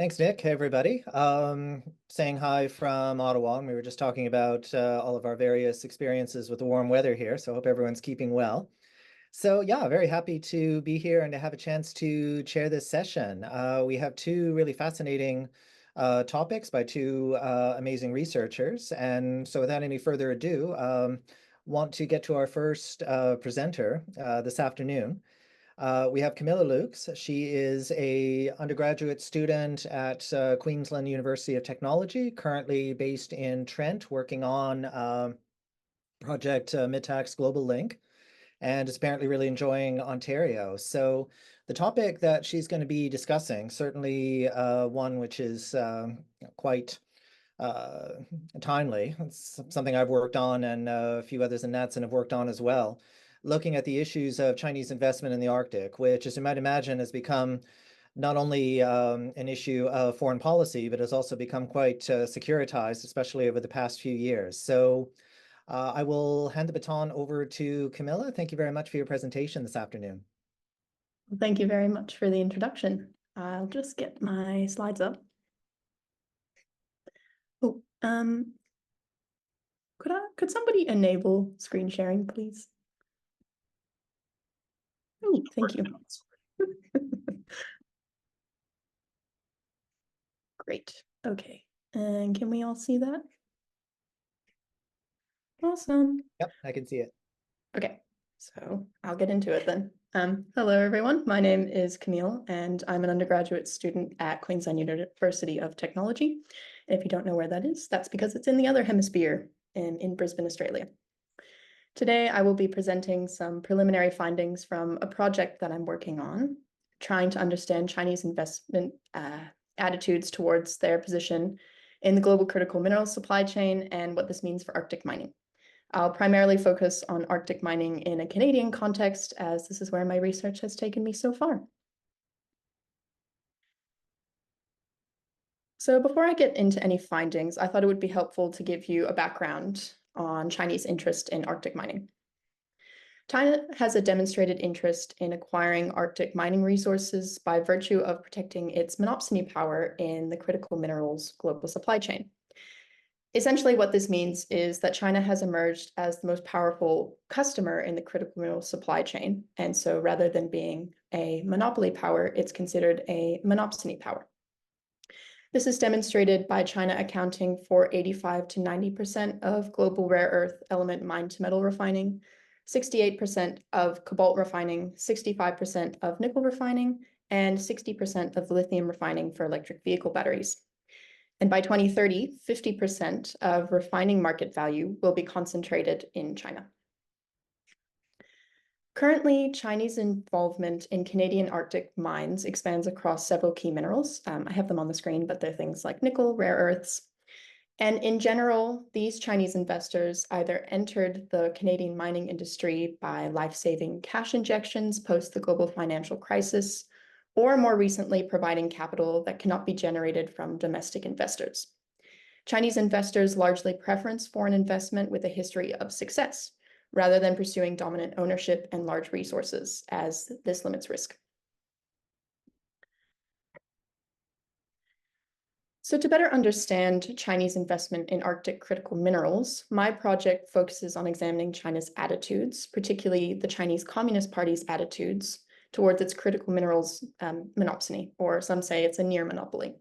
Thanks, Nick. Hey, everybody. Saying hi from Ottawa, and we were just talking about all of our various experiences with the warm weather here, so I hope everyone's keeping well. So yeah, very happy to be here and to have a chance to chair this session. We have two really fascinating topics by two amazing researchers, and so without any further ado, want to get to our first presenter this afternoon. We have Camille Luchs. She is a undergraduate student at Queensland University of Technology, currently based in Trent, working on project Midtax Global Link, and is apparently really enjoying Ontario. So the topic that she's going to be discussing, certainly one which is quite timely. It's something I've worked on, and a few others in Natson have worked on as well, looking at the issues of Chinese investment in the Arctic, which, as you might imagine, has become not only an issue of foreign policy, but has also become quite securitized, especially over the past few years. So I will hand the baton over to Camilla. Thank you very much for your presentation this afternoon. Thank you very much for the introduction. I'll just get my slides up. Oh, could somebody enable screen sharing, please? Oh, thank you. Great. Okay. And can we all see that? Awesome. Yep, I can see it. Okay, so I'll get into it then. Hello, everyone. My name is Camille, and I'm an undergraduate student at Queensland University of Technology. If you don't know where that is, that's because it's in the other hemisphere in Brisbane, Australia. Today, I will be presenting some preliminary findings from a project that I'm working on, trying to understand Chinese investment attitudes towards their position in the global critical minerals supply chain and what this means for Arctic mining. I'll primarily focus on Arctic mining in a Canadian context, as this is where my research has taken me so far. So before I get into any findings, I thought it would be helpful to give you a background on Chinese interest in Arctic mining. China has a demonstrated interest in acquiring Arctic mining resources by virtue of protecting its monopsony power in the critical minerals global supply chain. Essentially, what this means is that China has emerged as the most powerful customer in the critical mineral supply chain. And so rather than being a monopoly power, it's considered a monopsony power. This is demonstrated by China accounting for 85 to 90% of global rare earth element mine to metal refining, 68% of cobalt refining, 65% of nickel refining, and 60% of lithium refining for electric vehicle batteries. And by 2030, 50% of refining market value will be concentrated in China. Currently, Chinese involvement in Canadian Arctic mines expands across several key minerals. I have them on the screen, but they're things like nickel, rare earths. And in general, these Chinese investors either entered the Canadian mining industry by life-saving cash injections post the global financial crisis, or more recently, providing capital that cannot be generated from domestic investors. Chinese investors largely preference foreign investment with a history of success, rather than pursuing dominant ownership and large resources, as this limits risk. So to better understand Chinese investment in Arctic critical minerals, my project focuses on examining China's attitudes, particularly the Chinese Communist Party's attitudes towards its critical minerals monopsony, or some say it's a near monopoly.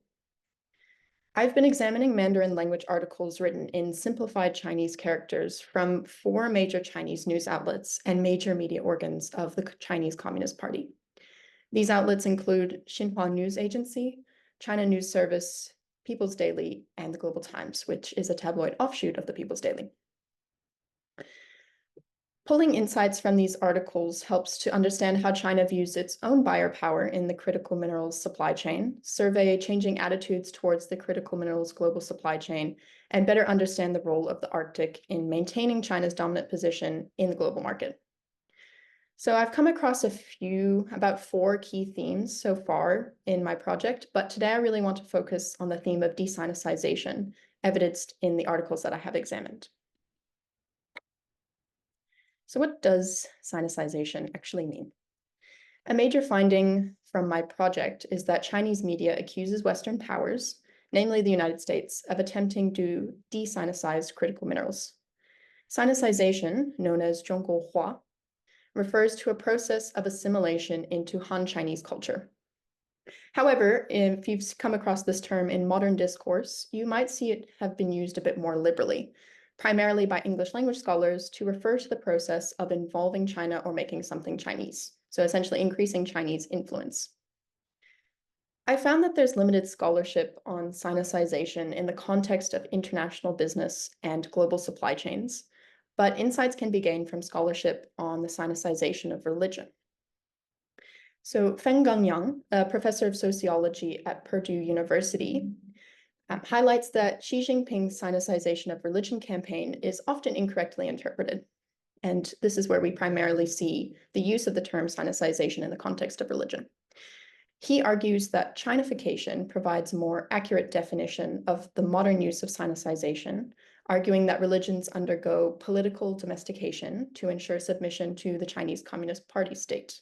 I've been examining Mandarin language articles written in simplified Chinese characters from 4 major Chinese news outlets and major media organs of the Chinese Communist Party. These outlets include Xinhua News Agency, China News Service, People's Daily, and the Global Times, which is a tabloid offshoot of the People's Daily. Pulling insights from these articles helps to understand how China views its own buyer power in the critical minerals supply chain, survey changing attitudes towards the critical minerals global supply chain, and better understand the role of the Arctic in maintaining China's dominant position in the global market. So I've come across about 4 key themes so far in my project, but today I really want to focus on the theme of de-Sinicization, evidenced in the articles that I have examined. So what does sinicization actually mean? A major finding from my project is that Chinese media accuses Western powers, namely the United States, of attempting to de-sinicize critical minerals. Sinicization, known as 中国化, refers to a process of assimilation into Han Chinese culture. However, if you've come across this term in modern discourse, you might see it have been used a bit more liberally, primarily by English language scholars to refer to the process of involving China or making something Chinese, so essentially increasing Chinese influence. I found that there's limited scholarship on sinicization in the context of international business and global supply chains, but insights can be gained from scholarship on the sinicization of religion. So Feng Gangyang, a professor of sociology at Purdue University, highlights that Xi Jinping's sinicization of religion campaign is often incorrectly interpreted. And this is where we primarily see the use of the term sinicization in the context of religion. He argues that Chinification provides a more accurate definition of the modern use of sinicization, arguing that religions undergo political domestication to ensure submission to the Chinese Communist Party state.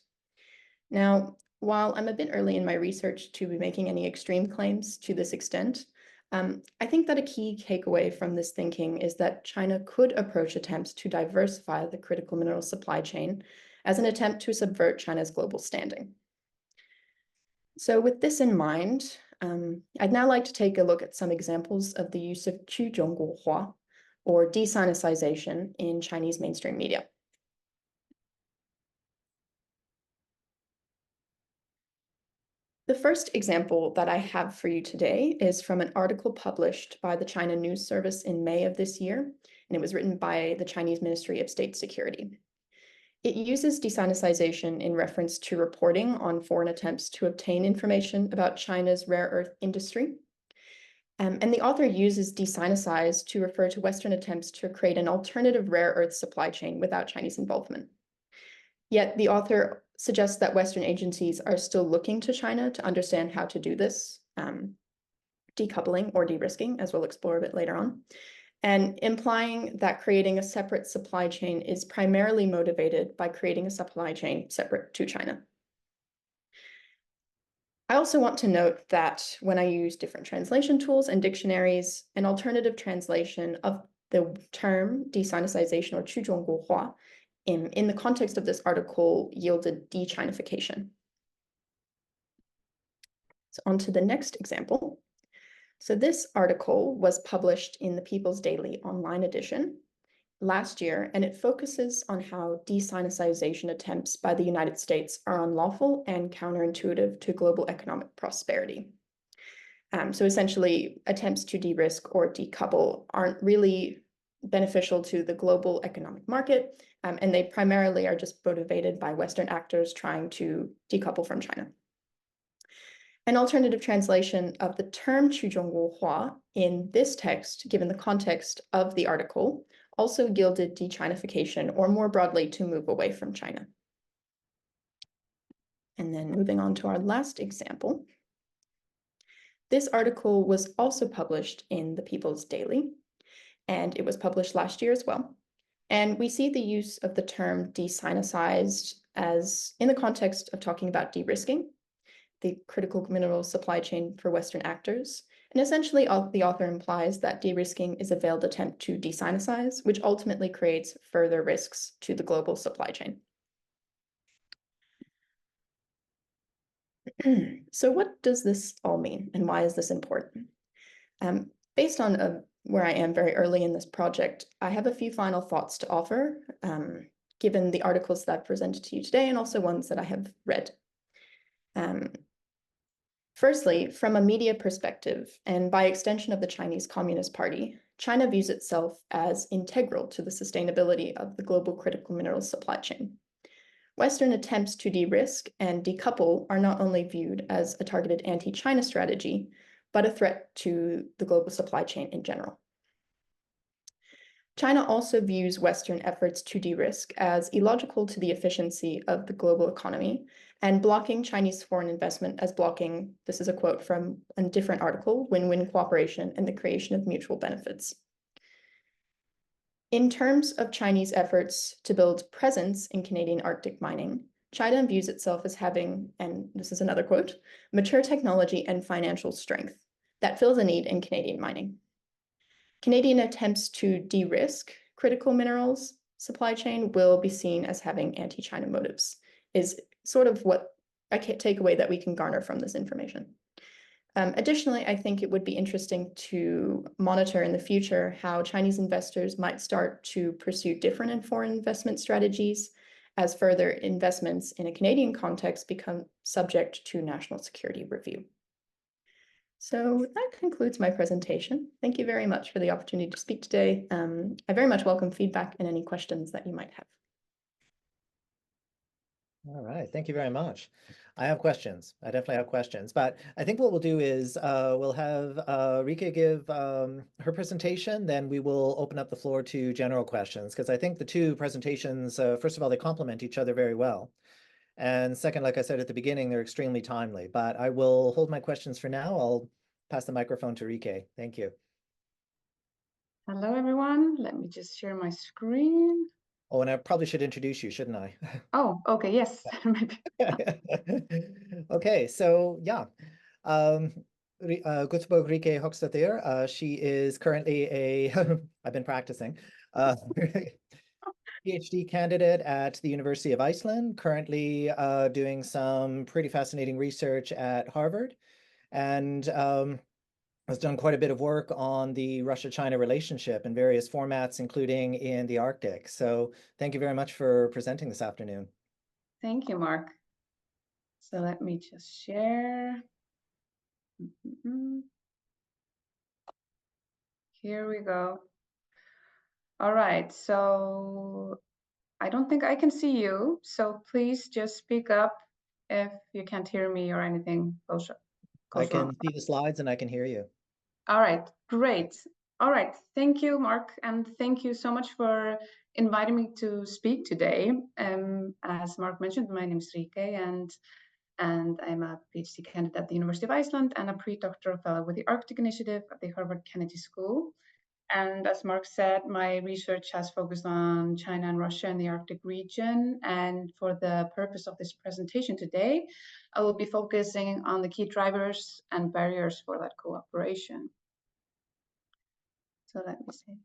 Now, while I'm a bit early in my research to be making any extreme claims to this extent, I think that a key takeaway from this thinking is that China could approach attempts to diversify the critical mineral supply chain as an attempt to subvert China's global standing. So with this in mind, I'd now like to take a look at some examples of the use of 去中国化, or de-sinicization, in Chinese mainstream media. The first example that I have for you today is from an article published by the China News Service in May of this year, and it was written by the Chinese Ministry of State Security. It uses de-sinicization in reference to reporting on foreign attempts to obtain information about China's rare earth industry. And the author uses de-sinicize to refer to Western attempts to create an alternative rare earth supply chain without Chinese involvement. Yet the author suggests that Western agencies are still looking to China to understand how to do this, decoupling or de-risking, as we'll explore a bit later on, and implying that creating a separate supply chain is primarily motivated by creating a supply chain separate to China. I also want to note that when I use different translation tools and dictionaries, an alternative translation of the term de-sinicization or 去中国化 in the context of this article yielded de-Chinification. So on to the next example. So this article was published in the People's Daily online edition last year, and it focuses on how de-sinicization attempts by the United States are unlawful and counterintuitive to global economic prosperity. So essentially, attempts to de-risk or decouple aren't really beneficial to the global economic market, and they primarily are just motivated by Western actors trying to decouple from China. An alternative translation of the term 去中国化 in this text, given the context of the article, also yielded de-Chinification, or more broadly, to move away from China. And then moving on to our last example. This article was also published in the People's Daily, and it was published last year as well. And we see the use of the term de-sinicized as in the context of talking about de-risking, the critical mineral supply chain for Western actors. And essentially, the author implies that de-risking is a veiled attempt to de-sinicize, which ultimately creates further risks to the global supply chain. So what does this all mean, and why is this important? Based on where I am very early in this project, I have a few final thoughts to offer, given the articles that I've presented to you today and also ones that I have read. Firstly, from a media perspective, and by extension of the Chinese Communist Party, China views itself as integral to the sustainability of the global critical minerals supply chain. Western attempts to de-risk and decouple are not only viewed as a targeted anti-China strategy, but a threat to the global supply chain in general. China also views Western efforts to de-risk as illogical to the efficiency of the global economy, and blocking Chinese foreign investment as blocking, this is a quote from a different article, win-win cooperation and the creation of mutual benefits. In terms of Chinese efforts to build presence in Canadian Arctic mining, China views itself as having, and this is another quote, mature technology and financial strength that fills a need in Canadian mining. Canadian attempts to de-risk critical minerals supply chain will be seen as having anti-China motives, is sort of what a takeaway that we can garner from this information. Additionally, I think it would be interesting to monitor in the future how Chinese investors might start to pursue different and foreign investment strategies as further investments in a Canadian context become subject to national security review. So that concludes my presentation. Thank you very much for the opportunity to speak today. I very much welcome feedback and any questions that you might have. All right, thank you very much. I have questions. I definitely have questions, but I think what we'll do is we'll have Ríkey give her presentation, then we will open up the floor to general questions, because I think the two presentations, first of all, they complement each other very well. And second, like I said at the beginning, they're extremely timely, but I will hold my questions for now. I'll pass the microphone to Ríkey. Thank you. Hello, everyone. Let me just share my screen. Oh, and I probably should introduce you, shouldn't I? Oh, okay, yes. Okay, so yeah. Guðbörg Ríkey Th, she is currently a, I've been practicing, PhD candidate at the University of Iceland, currently doing some pretty fascinating research at Harvard, and has done quite a bit of work on the Russia-China relationship in various formats, including in the Arctic. So thank you very much for presenting this afternoon. Thank you, Marc. So let me just share. Here we go. All right, so I don't think I can see you, so please just speak up if you can't hear me or anything goes I can wrong. see the slides and I can hear you. All right, great. All right, thank you, Marc, and thank you so much for inviting me to speak today. As Marc mentioned, my name is Ríkey, and I'm a PhD candidate at the University of Iceland and a pre-doctoral fellow with the Arctic Initiative at the Harvard Kennedy School. And as Marc said, my research has focused on China and Russia in the Arctic region. And for the purpose of this presentation today, I will be focusing on the key drivers and barriers for that cooperation. So let me see.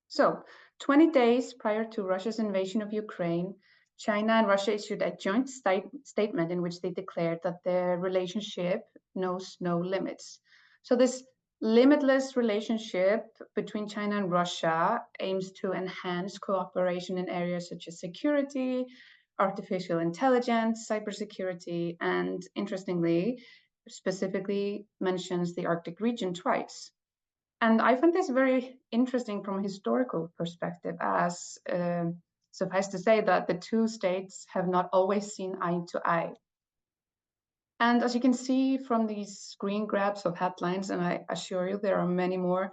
So 20 days prior to Russia's invasion of Ukraine, China and Russia issued a joint statement in which they declared that their relationship knows no limits. So this limitless relationship between China and Russia aims to enhance cooperation in areas such as security, artificial intelligence, cybersecurity, and interestingly, specifically mentions the Arctic region twice. And I find this very interesting from a historical perspective, as suffice to say that the two states have not always seen eye to eye. And as you can see from these screen grabs of headlines, and I assure you there are many more,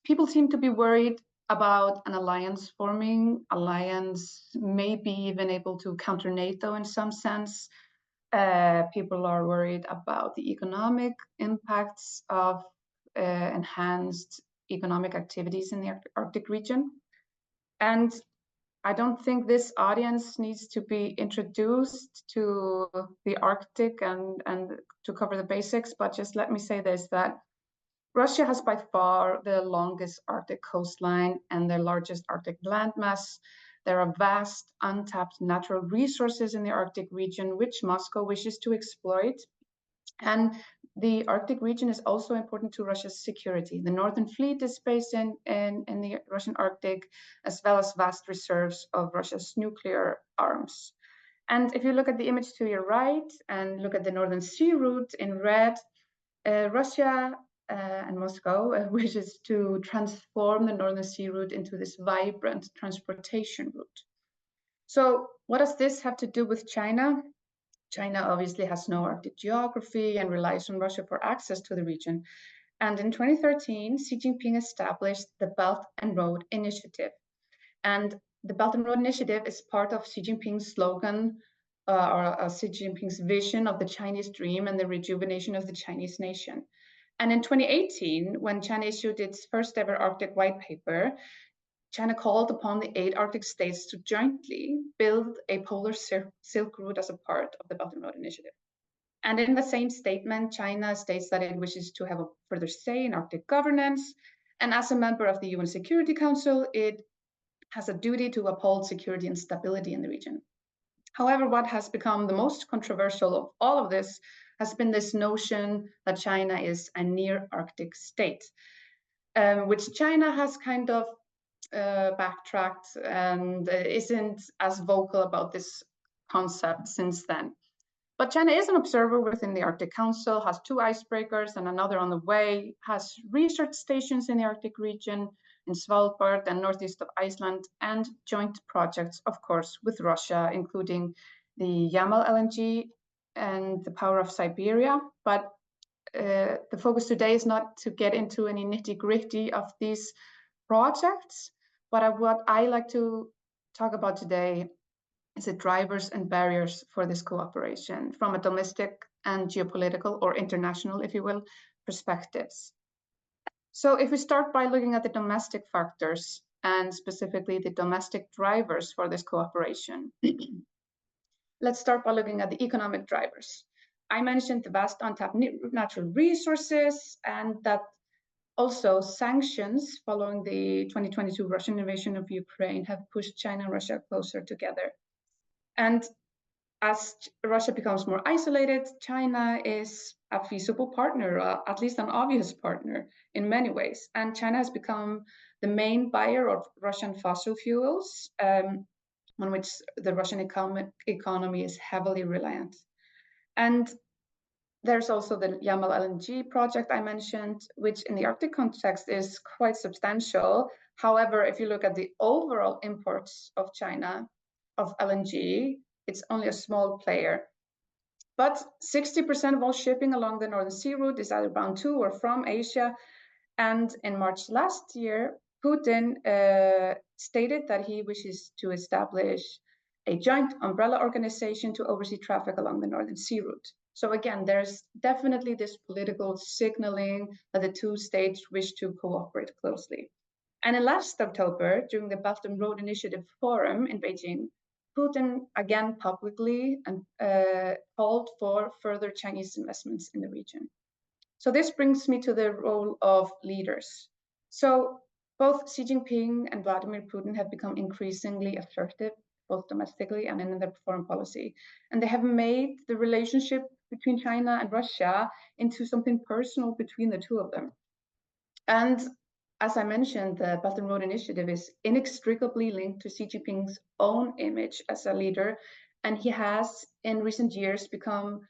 people seem to be worried about an alliance forming, alliance maybe even able to counter NATO in some sense. People are worried about the economic impacts of enhanced economic activities in the Arctic region. And I don't think this audience needs to be introduced to the Arctic and to cover the basics, but just let me say this, that Russia has by far the longest Arctic coastline and the largest Arctic landmass. There are vast untapped natural resources in the Arctic region, which Moscow wishes to exploit. And the Arctic region is also important to Russia's security. The Northern Fleet is based in the Russian Arctic, as well as vast reserves of Russia's nuclear arms. And if you look at the image to your right and look at the Northern Sea route in red, Russia and Moscow wishes to transform the Northern Sea route into this vibrant transportation route. So what does this have to do with China? China obviously has no Arctic geography and relies on Russia for access to the region. And in 2013, Xi Jinping established the Belt and Road Initiative. And the Belt and Road Initiative is part of Xi Jinping's slogan or Xi Jinping's vision of the Chinese dream and the rejuvenation of the Chinese nation. And in 2018, when China issued its first ever Arctic white paper, China called upon the 8 Arctic states to jointly build a polar Silk Route as a part of the Belt and Road Initiative. And in the same statement, China states that it wishes to have a further say in Arctic governance. And as a member of the UN Security Council, it has a duty to uphold security and stability in the region. However, what has become the most controversial of all of this has been this notion that China is a near Arctic state, which China has kind of backtracked and isn't as vocal about this concept since then. But China is an observer within the Arctic Council, has 2 icebreakers and another on the way, has research stations in the Arctic region, in Svalbard and northeast of Iceland, and joint projects, of course, with Russia, including the Yamal LNG and the Power of Siberia. But the focus today is not to get into any nitty-gritty of these projects, but what I like to talk about today is the drivers and barriers for this cooperation from a domestic and geopolitical, or international, if you will, perspectives. So if we start by looking at the domestic factors, and specifically the domestic drivers for this cooperation, let's start by looking at the economic drivers. I mentioned the vast untapped natural resources, and that also sanctions following the 2022 Russian invasion of Ukraine have pushed China and Russia closer together. And as Russia becomes more isolated, China is a feasible partner, at least an obvious partner in many ways. And China has become the main buyer of Russian fossil fuels, on which the Russian economy is heavily reliant. And there's also the Yamal LNG project I mentioned, which in the Arctic context is quite substantial. However, if you look at the overall imports of China of LNG, it's only a small player. But 60% of all shipping along the Northern Sea Route is either bound to or from Asia. And in March last year, Putin stated that he wishes to establish a joint umbrella organization to oversee traffic along the Northern Sea Route. So again, there's definitely this political signaling that the 2 states wish to cooperate closely. And in last October, during the Belt and Road Initiative Forum in Beijing, Putin again publicly called for further Chinese investments in the region. So this brings me to the role of leaders. So both Xi Jinping and Vladimir Putin have become increasingly assertive, both domestically and in their foreign policy. And they have made the relationship between China and Russia into something personal between the 2 of them. And as I mentioned, the Belt and Road Initiative is inextricably linked to Xi Jinping's own image as a leader, and he has in recent years become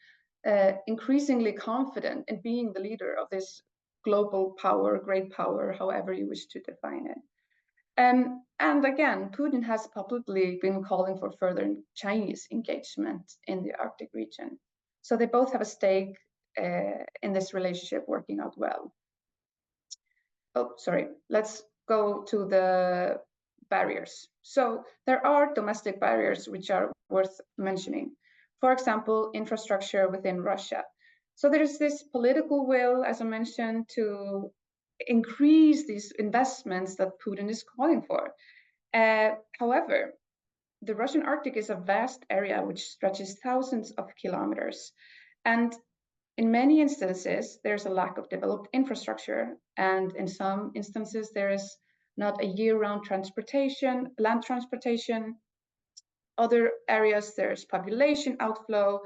increasingly confident in being the leader of this global power, great power, however you wish to define it. And again, Putin has publicly been calling for further Chinese engagement in the Arctic region. So they both have a stake in this relationship working out well. Oh, sorry, let's go to the barriers. So there are domestic barriers which are worth mentioning. For example, infrastructure within Russia. So there's this political will, as I mentioned, to increase these investments that Putin is calling for. However, the Russian Arctic is a vast area which stretches thousands of kilometers. And in many instances, there's a lack of developed infrastructure. And in some instances, there is not a year-round transportation, land transportation. Other areas, there's population outflow.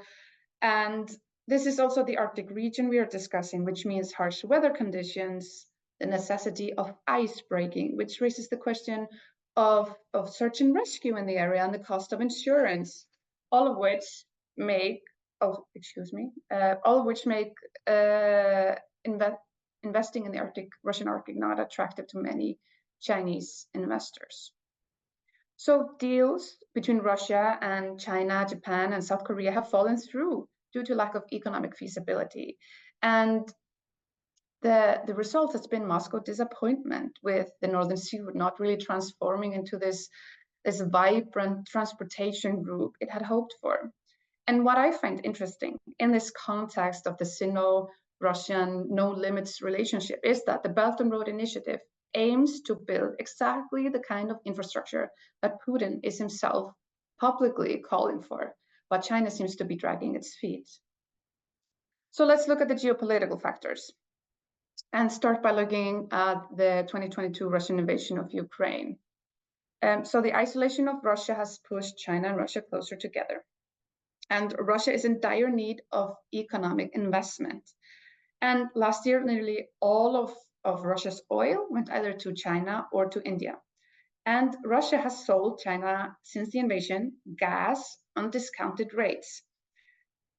And this is also the Arctic region we are discussing, which means harsh weather conditions, the necessity of ice breaking, which raises the question of search and rescue in the area and the cost of insurance, all of which make investing in the Russian Arctic not attractive to many Chinese investors. So deals between Russia and China, Japan, and South Korea have fallen through due to lack of economic feasibility. And the result has been Moscow's disappointment with the Northern Sea Route not really transforming into this vibrant transportation route it had hoped for. And what I find interesting in this context of the Sino-Russian no-limits relationship is that the Belt and Road Initiative aims to build exactly the kind of infrastructure that Putin is himself publicly calling for, but China seems to be dragging its feet. So let's look at the geopolitical factors and start by looking at the 2022 Russian invasion of Ukraine. So the isolation of Russia has pushed China and Russia closer together. And Russia is in dire need of economic investment. And last year, nearly all of Russia's oil went either to China or to India. And Russia has sold China, since the invasion, gas on discounted rates.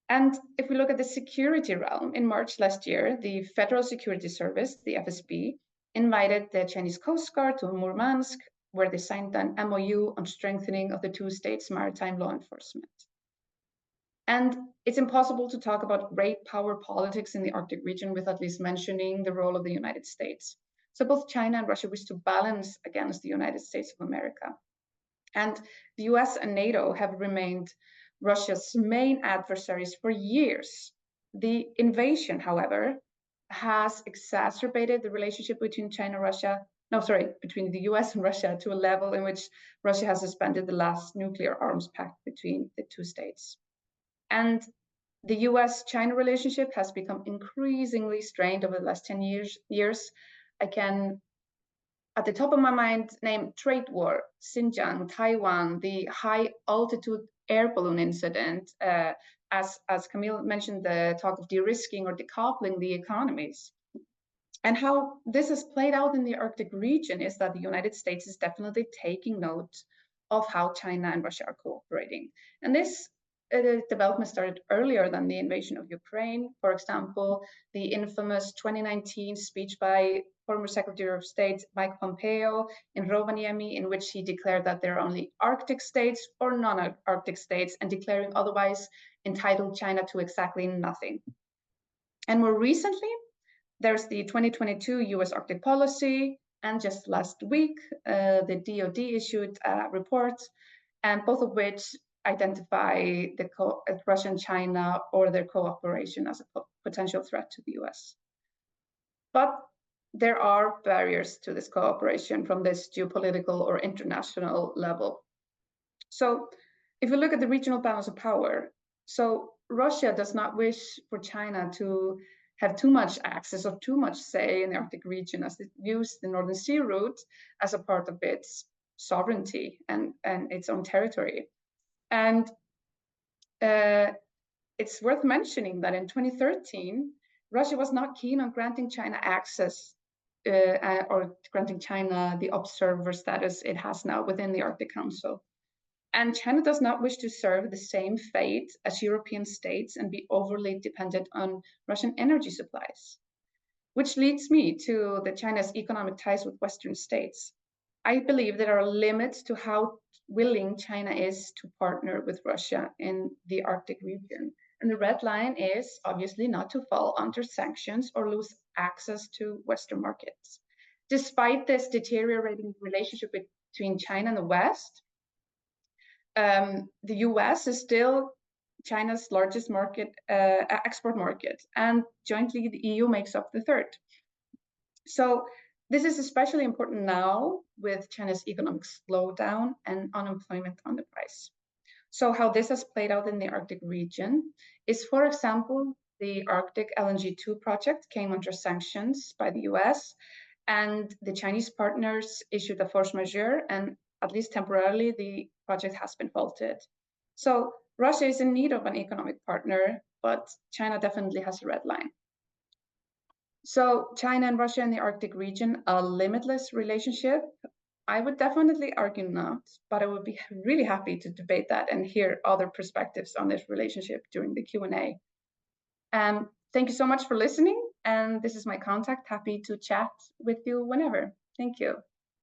And if we look at the security realm, in March last year, the Federal Security Service, the FSB, invited the Chinese Coast Guard to Murmansk, where they signed an MOU on strengthening of the two states' maritime law enforcement. And it's impossible to talk about great power politics in the Arctic region without at least mentioning the role of the United States. So both China and Russia wish to balance against the United States of America. And the US and NATO have remained Russia's main adversaries for years. The invasion, however, has exacerbated the relationship between between the US and Russia to a level in which Russia has suspended the last nuclear arms pact between the two states. And the US-China relationship has become increasingly strained over the last 10 years. I can, at the top of my mind, name trade war, Xinjiang, Taiwan, the high-altitude air balloon incident, as Camille mentioned, the talk of de-risking or decoupling the economies. And how this has played out in the Arctic region is that the United States is definitely taking note of how China and Russia are cooperating. And this development started earlier than the invasion of Ukraine. For example, the infamous 2019 speech by former Secretary of State Mike Pompeo in Rovaniemi, in which he declared that there are only Arctic states or non-Arctic states, and declaring otherwise entitled China to exactly nothing. And more recently, there's the 2022 US Arctic policy, and just last week, the DoD issued a report, and both of which identify Russia and China or their cooperation as a potential threat to the US. But there are barriers to this cooperation from this geopolitical or international level. So if we look at the regional balance of power, so Russia does not wish for China to have too much access or too much say in the Arctic region, as it views the Northern Sea route as a part of its sovereignty and its own territory. And it's worth mentioning that in 2013, Russia was not keen on granting China access or granting China the observer status it has now within the Arctic Council. And China does not wish to serve the same fate as European states and be overly dependent on Russian energy supplies. Which leads me to China's economic ties with Western states. I believe there are limits to how willing China is to partner with Russia in the Arctic region. And the red line is obviously not to fall under sanctions or lose access to Western markets. Despite this deteriorating relationship between China and the West, the US is still China's largest market, export market, and jointly the EU makes up the third. So this is especially important now with China's economic slowdown and unemployment on the rise. So how this has played out in the Arctic region is, for example, the Arctic LNG 2 project came under sanctions by the US, and the Chinese partners issued a force majeure, and at least temporarily, the project has been halted. So Russia is in need of an economic partner, but China definitely has a red line. So China and Russia in the Arctic region, a limitless relationship? I would definitely argue not, but I would be really happy to debate that and hear other perspectives on this relationship during the Q&A. Thank you so much for listening, and this is my contact. Happy to chat with you whenever. Thank you.